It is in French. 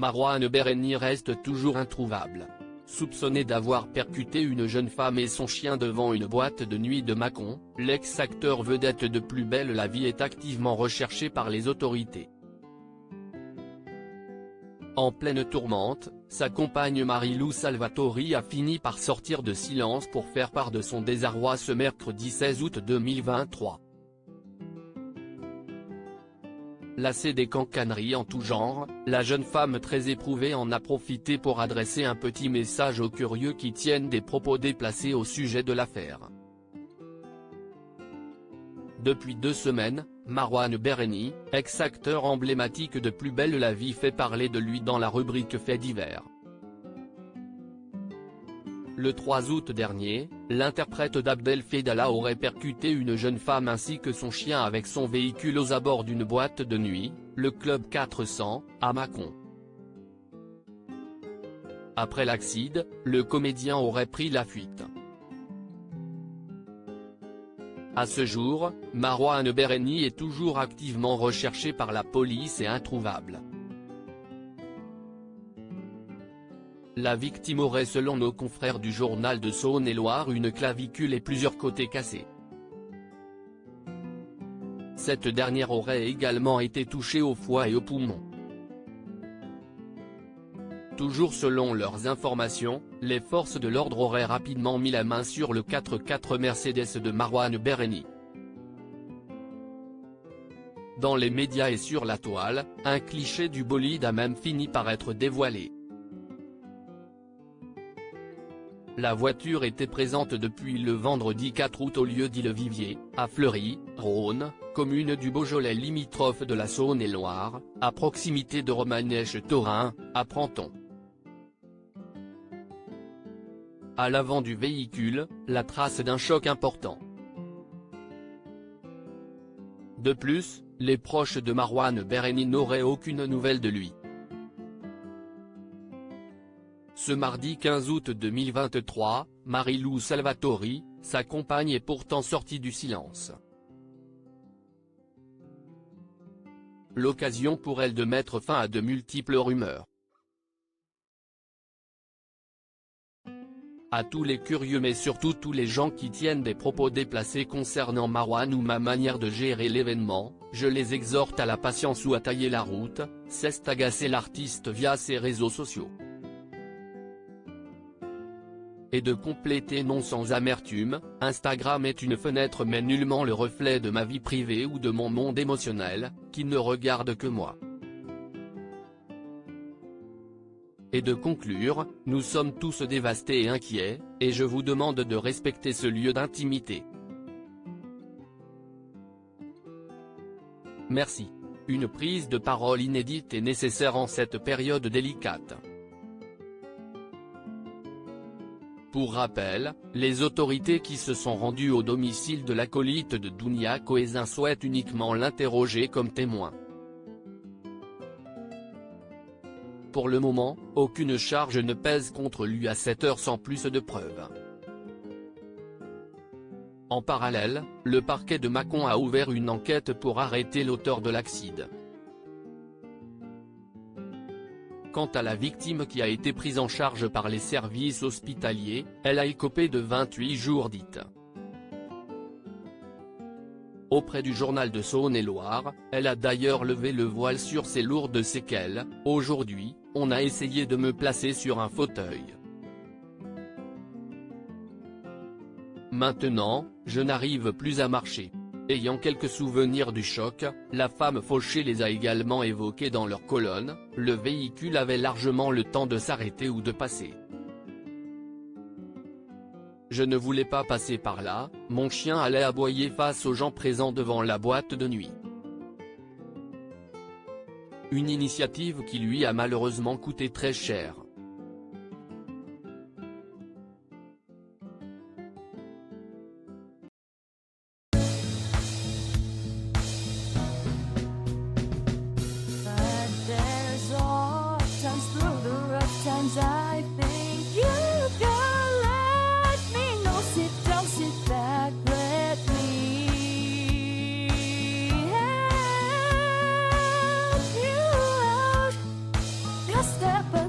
Marouane Bereni reste toujours introuvable. Soupçonné d'avoir percuté une jeune femme et son chien devant une boîte de nuit de Mâcon, l'ex-acteur vedette de Plus belle la vie est activement recherché par les autorités. En pleine tourmente, sa compagne Marie-Lou Salvatori a fini par sortir de silence pour faire part de son désarroi ce mercredi 16 août 2023. Lassée des cancaneries en tout genre, la jeune femme très éprouvée en a profité pour adresser un petit message aux curieux qui tiennent des propos déplacés au sujet de l'affaire. Depuis 2 semaines, Marouane Bereni, ex-acteur emblématique de Plus belle la vie fait parler de lui dans la rubrique Faits divers. Le 3 août dernier, l'interprète d'Abdel Fedala aurait percuté une jeune femme ainsi que son chien avec son véhicule aux abords d'une boîte de nuit, le Club 400, à Mâcon. Après l'accident, le comédien aurait pris la fuite. À ce jour, Marouane Bereni est toujours activement recherché par la police et introuvable. La victime aurait selon nos confrères du journal de Saône-et-Loire une clavicule et plusieurs côtés cassés. Cette dernière aurait également été touchée au foie et aux poumons. Toujours selon leurs informations, les forces de l'ordre auraient rapidement mis la main sur le 4x4 Mercedes de Marouane Bereni. Dans les médias et sur la toile, un cliché du bolide a même fini par être dévoilé. La voiture était présente depuis le vendredi 4 août au lieu dit Le Vivier, à Fleury, Rhône, commune du Beaujolais limitrophe de la Saône-et-Loire, à proximité de Romanèche-Thorin, apprend-on. À l'avant du véhicule, la trace d'un choc important. De plus, les proches de Marouane Bereni n'auraient aucune nouvelle de lui. Ce mardi 15 août 2023, Marie-Lou Salvatori, sa compagne est pourtant sortie du silence. L'occasion pour elle de mettre fin à de multiples rumeurs. À tous les curieux mais surtout tous les gens qui tiennent des propos déplacés concernant Marouane ou ma manière de gérer l'événement, je les exhorte à la patience ou à tailler la route, s'est agacé l'artiste via ses réseaux sociaux. Et de compléter non sans amertume, Instagram est une fenêtre mais nullement le reflet de ma vie privée ou de mon monde émotionnel, qui ne regarde que moi. Et de conclure, nous sommes tous dévastés et inquiets, et je vous demande de respecter ce lieu d'intimité. Merci. Une prise de parole inédite est nécessaire en cette période délicate. Pour rappel, les autorités qui se sont rendues au domicile de l'acolyte de Dounia Cohézin souhaitent uniquement l'interroger comme témoin. Pour le moment, aucune charge ne pèse contre lui à cette heure sans plus de preuves. En parallèle, le parquet de Mâcon a ouvert une enquête pour arrêter l'auteur de l'accident. Quant à la victime qui a été prise en charge par les services hospitaliers, elle a écopé de 28 jours dites. Auprès du journal de Saône-et-Loire, elle a d'ailleurs levé le voile sur ses lourdes séquelles. Aujourd'hui, on a essayé de me placer sur un fauteuil. Maintenant, je n'arrive plus à marcher. Ayant quelques souvenirs du choc, la femme fauchée les a également évoqués dans leur colonne. Le véhicule avait largement le temps de s'arrêter ou de passer. Je ne voulais pas passer par là, mon chien allait aboyer face aux gens présents devant la boîte de nuit. Une initiative qui lui a malheureusement coûté très cher. I think you can let me know. Sit down, sit back, let me help you out. Just step